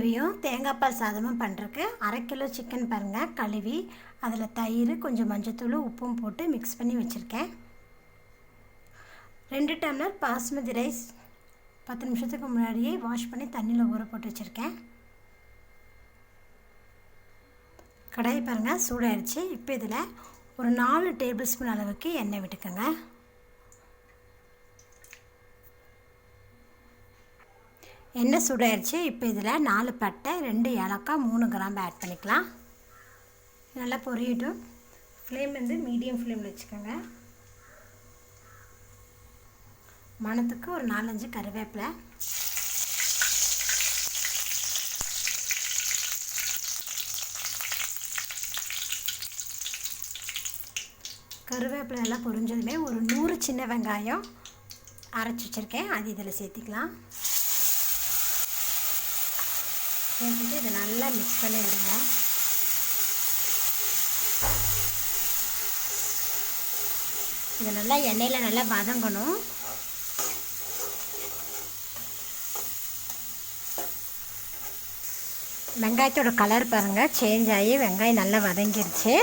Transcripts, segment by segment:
கிரேவியும் தேங்காய் பால் சாதமும் பண்ணுறக்கு 1/2 கிலோ சிக்கன் பாருங்கள் கழுவி அதில் தயிர் கொஞ்சம் மஞ்சத்தூள் உப்பும் போட்டு மிக்ஸ் பண்ணி வச்சுருக்கேன். 2 டம்ளர் பாஸ்மதி ரைஸ் 10 நிமிஷத்துக்கு முன்னாடியே வாஷ் பண்ணி தண்ணியில் ஊற போட்டு வச்சுருக்கேன். கடாய் பாருங்கள் சூடாகிடுச்சு. இப்போ இதில் ஒரு 4 டேபிள் ஸ்பூன் அளவுக்கு எண்ணெய் விட்டுக்கோங்க. எண்ணெய் சூடாகிடுச்சு. இப்போ இதில் 4 பட்டை 2 ஏலக்காய் 3 கிராம்பு ஆட் பண்ணிக்கலாம். நல்லா பொரியட்டும். ஃப்ளேம் வந்து மீடியம் ஃப்ளேமில் வச்சுக்கோங்க. மணத்துக்கு ஒரு 4-5 கருவேப்பிலை, கருவேப்பிலை எல்லாம் பொரிஞ்சதுமே ஒரு 100 சின்ன வெங்காயம் அரைச்சி வச்சுருக்கேன், அது இதில் சேர்த்திக்கலாம். சேர்த்துட்டு இதை நல்லா மிக்ஸ் பண்ணி விடுங்க. இது நல்லா எண்ணெயில் நல்லா வதங்கணும். வெங்காயத்தோட கலர் பாருங்கள் சேஞ்ச் ஆகி வெங்காயம் நல்லா வதங்கிருச்சு.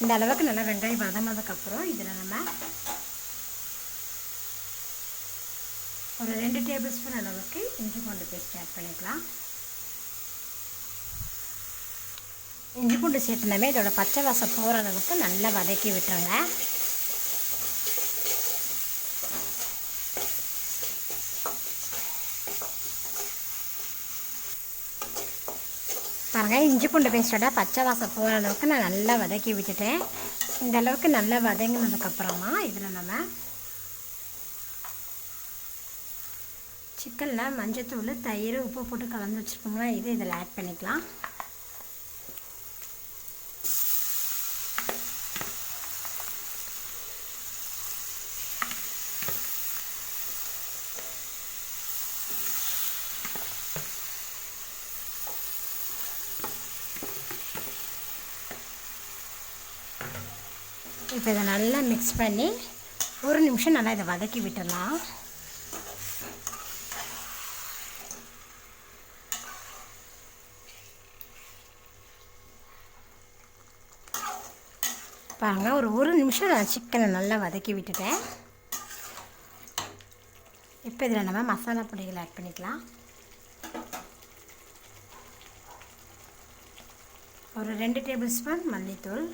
இந்த அளவுக்கு நல்லா வெங்காயம் வதங்கினதுக்கப்புறம் இதில் நம்ம ஒரு 2 டேபிள் ஸ்பூன் அளவுக்கு இஞ்சி பூண்டு பேஸ்ட் ஆட் பண்ணிக்கலாம். இஞ்சி பூண்டு சேர்த்துனாமே இதோட பச்சை வாசம் போகிற அளவுக்கு நல்லா வதக்கி விட்டுருங்க. பாருங்கள் இஞ்சி பூண்டு பேஸ்ட்டோட பச்சை வாசம் போகிற அளவுக்கு நான் நல்லா வதக்கி விட்டுட்டேன். இந்த அளவுக்கு நல்லா வதங்கினதுக்கப்புறமா இதில் நம்ம சிக்கனில் மஞ்சத்தூள் தயிர் உப்பு போட்டு கலந்து வச்சுருக்கோம்னா இதில் ஆட் பண்ணிக்கலாம். இப்போ இதை நல்லா மிக்ஸ் பண்ணி ஒரு நிமிஷம் நல்லா இதை வதக்கி விட்டுடலாம். பாருங்கள் ஒரு நிமிஷம் நான் சிக்கனை நல்லா வதக்கி விட்டுட்டேன். இப்போ இதில் நம்ம மசாலா பொடிகளை ஆட் பண்ணிக்கலாம். ஒரு 2 டேபிள் ஸ்பூன் மல்லித்தூள்,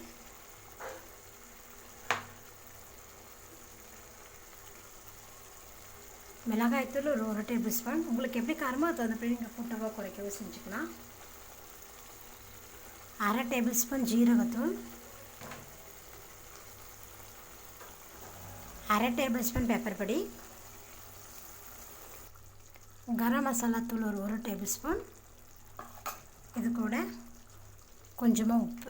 மிளகாய்த்தூள் ஒரு 1 டேபிள் ஸ்பூன். உங்களுக்கு எப்படி காரமோ அது தகுந்தபடி நீங்கள் கூட்டவோ குறைக்கவோ செஞ்சுக்கலாம். 1/2 டேபிள் ஸ்பூன் ஜீரகத்தூள், 1/2 டேபிள் ஸ்பூன் பெப்பர் பொடி, கரம் மசாலா தூள் ஒரு 1 டேபிள் ஸ்பூன். இது கூட கொஞ்சமாக உப்பு.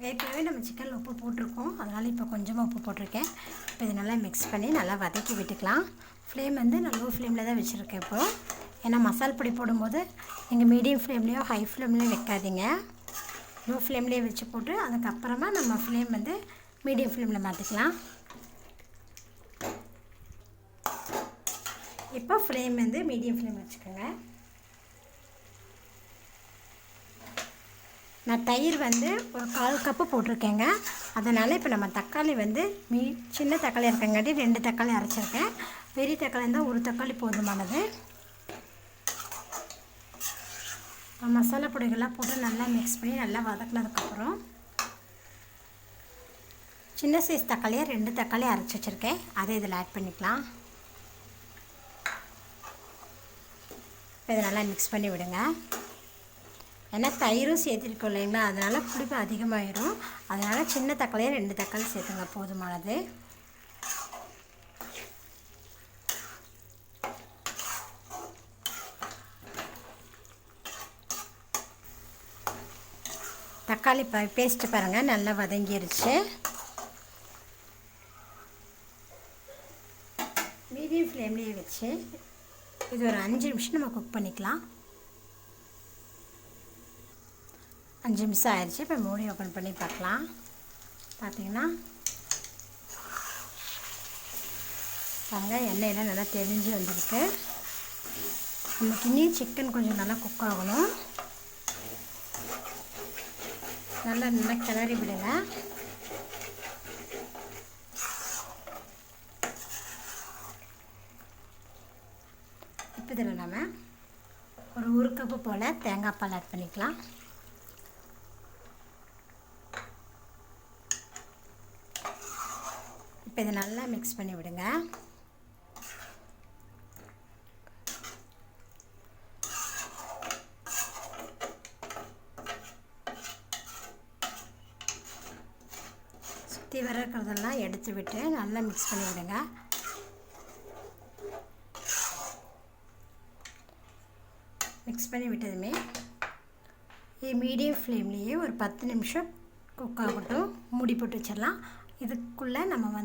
ஏற்கனவே நம்ம சிக்கனில் உப்பு போட்டிருக்கோம், அதனால் இப்போ கொஞ்சமாக உப்பு போட்டிருக்கேன். இப்போ இது நல்லா மிக்ஸ் பண்ணி நல்லா வதக்கி விட்டுக்கலாம். ஃப்ளேம் வந்து நான் லோ ஃப்ளேமில் தான் வச்சுருக்கேன் இப்போது. ஏன்னா மசால் பொடி போடும்போது நீங்கள் மீடியம் ஃப்ளேம்லேயோ ஹை ஃப்ளேம்லேயோ வைக்காதீங்க. லோ ஃப்ளேம்லேயே வச்சு போட்டு அதுக்கப்புறமா நம்ம ஃப்ளேம் வந்து மீடியம் ஃப்ளேமில் மாற்றிக்கலாம். இப்போ ஃப்ளேம் வந்து மீடியம் ஃப்ளேம் வச்சுக்கோங்க. நான் தயிர் வந்து ஒரு 1/4 கப்பு போட்டிருக்கேங்க. அதனால் இப்போ நம்ம தக்காளி வந்து சின்ன தக்காளி இருக்கங்காட்டி 2 தக்காளி அரைச்சிருக்கேன். பெரிய தக்காளி இருந்தால் 1 தக்காளி போதுமானது. மசாலா பொடிகள்லாம் போட்டு நல்லா மிக்ஸ் பண்ணி நல்லா வதக்கினதுக்கப்புறம் சின்ன சைஸ் தக்காளியை 2 தக்காளி அரைச்சி வச்சுருக்கேன், அதை இதில் ஆட் பண்ணிக்கலாம். இதை நல்லா மிக்ஸ் பண்ணி விடுங்க. ஏன்னா தயிரும் சேர்த்துருக்கோம் இல்லைங்களா, அதனால் புளிப்பு அதிகமாகிடும். அதனால் சின்ன தக்காளியை 2 தக்காளி சேர்த்துங்க போதுமானது. தக்காளி பேஸ்ட்டு பாருங்கள் நல்லா வதங்கிருச்சு. மீடியம் ஃப்ளேம்லேயே வச்சு இது ஒரு 5 நிமிஷம் நம்ம குக் பண்ணிக்கலாம். 5 நிமிஷம் ஆயிடுச்சு. இப்போ மூடி ஓப்பன் பண்ணி பார்க்கலாம். பார்த்தீங்கன்னா பாருங்கள் எண்ணெயெல்லாம் நல்லா தெளிஞ்சு வந்துருக்கு. நமக்கு இன்னும் சிக்கன் கொஞ்சம் நல்லா குக் ஆகணும். நல்லா கிளறி விடுங்க. இப்போ இதில் நம்ம ஒரு கப்பு போல் தேங்காய் பால் ஆட் பண்ணிக்கலாம். இப்போ இதை நல்லா மிக்ஸ் பண்ணி விடுங்க. சுற்றி வர இருக்கிறதெல்லாம் எடுத்து விட்டு நல்லா மிக்ஸ் பண்ணி விடுங்க. மிக்ஸ் பண்ணி விட்டதுமே மீடியம் ஃப்ளேம்லேயே ஒரு 10 நிமிஷம் குக் ஆகட்டும். மூடி போட்டு வச்சிடலாம். இதுக்குள்ளே நம்ம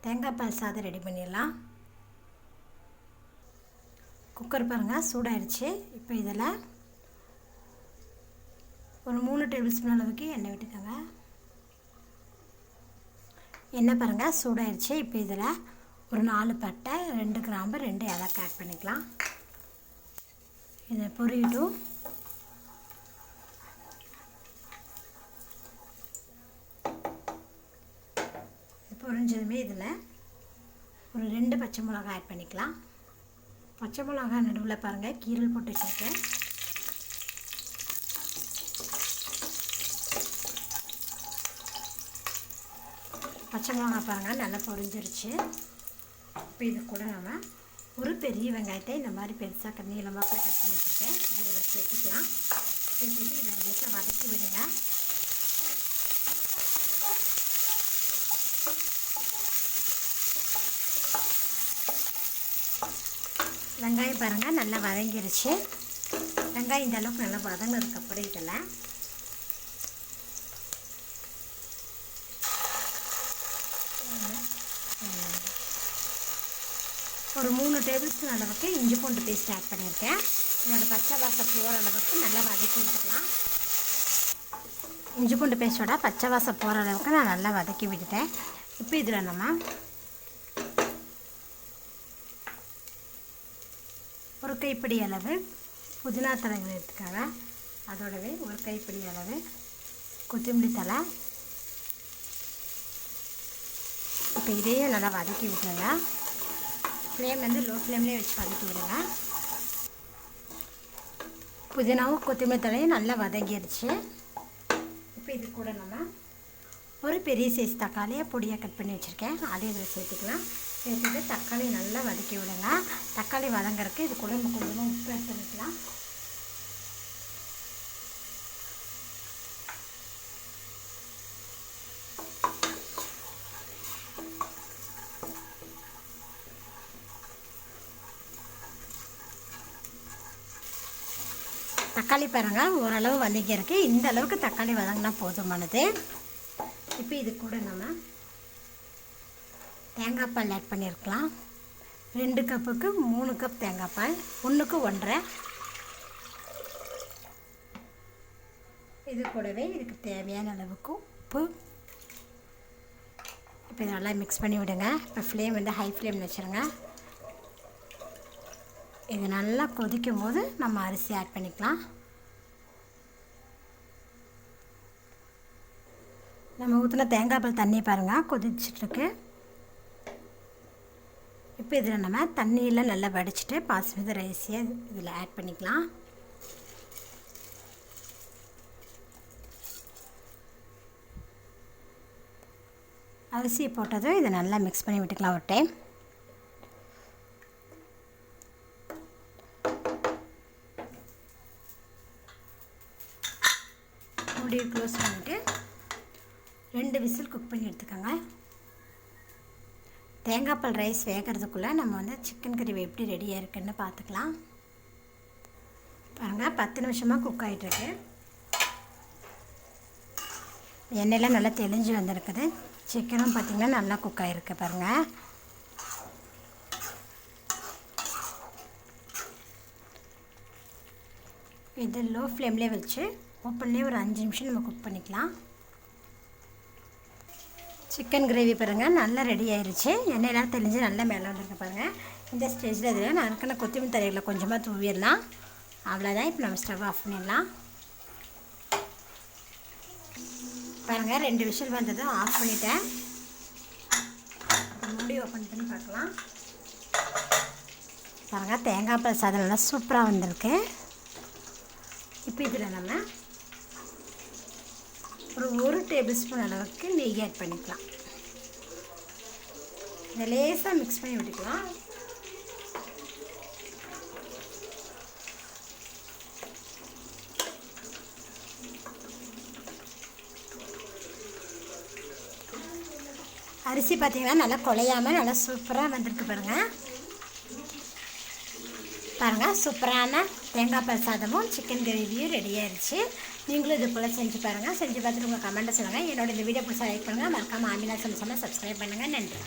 தேங்காய் பால் சாதம் ரெடி பண்ணிடலாம். குக்கர் பாருங்கள் சூடாயிடுச்சு. இப்போ இதில் ஒரு 3 டேபிள் ஸ்பூன் அளவுக்கு எண்ணெய் விட்டுக்கோங்க. எண்ணெய் பாருங்கள் சூடாயிடுச்சு. இப்போ இதில் ஒரு 4 பட்டை, 2 கிராம்பு, 2 ஏலக்காய் ஆட் பண்ணிக்கலாம். இதை பொரியட்டும். பொரிஞ்சதுமே இதில் ஒரு 2 பச்சை மிளகாய் ஆட் பண்ணிக்கலாம். பச்சை மிளகாய் நடுவில் பாருங்கள் கீரல் போட்டு வச்சுருக்கேன். பச்சை மிளகாய் பாருங்கள் நல்லா பொரிஞ்சிருச்சு. இப்போ இது கூட நம்ம ஒரு பெரிய வெங்காயத்தை இந்த மாதிரி பெருசாக நீளமாக கட் பண்ணி வச்சுருக்கேன். இதில் சேர்த்துக்கலாம். சேர்த்துட்டு இதை லேசாக வதக்கி விடுங்க. வெங்காயம் பாருங்கள் நல்லா வதங்கிருச்சு. வெங்காயம் இந்த அளவுக்கு நல்லா வதங்கினதுக்கப்புறம் இதில் ஒரு 3 டேபிள் ஸ்பூன் அளவுக்கு இஞ்சி பூண்டு பேஸ்ட் ஆட் பண்ணியிருக்கேன். இதோட பச்சை வாசம் போகிற அளவுக்கு நல்லா வதக்கி விட்டுக்கலாம். இஞ்சி பூண்டு பேஸ்ட்டோட பச்சை வாசம் போகிற அளவுக்கு நான் நல்லா வதக்கி விட்டுட்டேன். இப்போ இதில் நம்ம ஒரு கைப்பிடி அளவு புதினா தழைகள் எடுத்துக்காங்க. அதோடவே ஒரு கைப்பிடி அளவு கொத்தமல்லி தழை. இப்போ இதையும் நல்லா வதக்கி விட்டுருங்க. ஃப்ளேம் லோ ஃப்ளேம்லேயே வச்சு வதக்கி விடுங்க. புதினாவும் கொத்தமல்லி தழையும் நல்லா வதங்கிடுச்சு. இப்போ இது கூட நம்ம ஒரு பெரிய சைஸ் தக்காளியை பொடியாக கட் பண்ணி வச்சுருக்கேன். அதையும் இதில் சேர்த்துக்கலாம். சேர்த்துட்டு தக்காளி நல்லா வதக்கி விடுங்க. தக்காளி வதங்கிறதுக்கு இது கூட நம்ம கொஞ்சமாக உப்பு ஆட் பண்ணிக்கலாம். தக்காளி பாருங்கள் ஓரளவு வதங்கியிருக்கு. இந்த அளவுக்கு தக்காளி வதங்கினா போதுமானது. இப்போ இது கூட நம்ம தேங்காய் பால் ஆட் பண்ணியிருக்கலாம். 2 கப்புக்கு 3 கப் தேங்காய் பால், 1க்கு 1.5. இது கூடவே இதுக்கு தேவையான அளவுக்கு உப்பு. இப்போ இதை நல்லா மிக்ஸ் பண்ணி விடுங்க. இப்போ ஃப்ளேம் ஹை ஃப்ளேமில் வச்சுருங்க. இது நல்லா கொதிக்கும் போது நம்ம அரிசி ஆட் பண்ணிக்கலாம். நம்ம ஊற்றின தேங்காய் பால் தண்ணி பாருங்கள் கொதிச்சிட்ருக்கு. இப்போ இதில் நம்ம தண்ணியில் நல்லா வடிச்சிட்டு பாஸ்மதி ரைஸை இதில் ஆட் பண்ணிக்கலாம். அரிசியை போட்டதும் இதை நல்லா மிக்ஸ் பண்ணி விட்டுக்கலாம் ஒரு டைம். மூடியை க்ளோஸ் பண்ணிவிட்டு 2 விசில் குக் பண்ணி எடுத்துக்கோங்க. தேங்காய் பால் ரைஸ் வேகிறதுக்குள்ளே நம்ம சிக்கன் கறி எப்படி ரெடியாக இருக்குன்னு பார்த்துக்கலாம். பாருங்கள் 10 நிமிஷமாக குக் ஆகிட்டுருக்கு. எண்ணெயெலாம் நல்லா தெளிஞ்சு வந்திருக்குது. சிக்கனும் பார்த்திங்கன்னா நல்லா குக் ஆகிருக்கு பாருங்கள். இது லோ ஃப்ளேம்லேயே வச்சு ஓப்பன்லேயே ஒரு 5 நிமிஷம் நம்ம குக் பண்ணிக்கலாம். சிக்கன் கிரேவி பாருங்கள் நல்லா ரெடி ஆயிடுச்சு. எண்ணெயெல்லாம் தெளிஞ்சு நல்லா மேலே வந்துருக்கு பாருங்கள். இந்த ஸ்டேஜில் இதில் நான் இருக்கிற கொத்தமல்லி தழைகளை கொஞ்சமாக தூவிடலாம். அவ்வளோதான். இப்போ நம்ம ஸ்டவ் ஆஃப் பண்ணிடலாம். பாருங்கள் 2 விசில் வந்ததும் ஆஃப் பண்ணிட்டேன். மூடி ஓப்பன் பண்ணி பார்க்கலாம். பாருங்கள் தேங்காய் பால் சாதம் நல்லா சூப்பராக வந்திருக்கு. இப்போ இதில் நம்ம ஒரு 1 டேபிள் ஸ்பூன் அளவுக்கு நெய் ஆட் பண்ணிக்கலாம். இதை லேசாக மிக்ஸ் பண்ணி விட்டுக்கலாம். அரிசி பார்த்திங்கன்னா நல்லா குழையாமல் நல்லா சூப்பராக வந்திருக்கு பாருங்கள். பாருங்கள் சூப்பரான தேங்காய் பால் சாதமும் சிக்கன் கிரேவியும் ரெடி ஆயிடுச்சு. நீங்களும் இது போல் செஞ்சு பாருங்கள். செஞ்சு பார்த்துட்டு உங்கள் கமெண்ட்டை சொல்லுங்கள். என்னோட இந்த வீடியோ பிடிச்சா லைக் பண்ணுங்கள். மறக்காமல் ஆமினா சமைச்சா சப்ஸ்கிரைப் பண்ணுங்கள். நன்றி.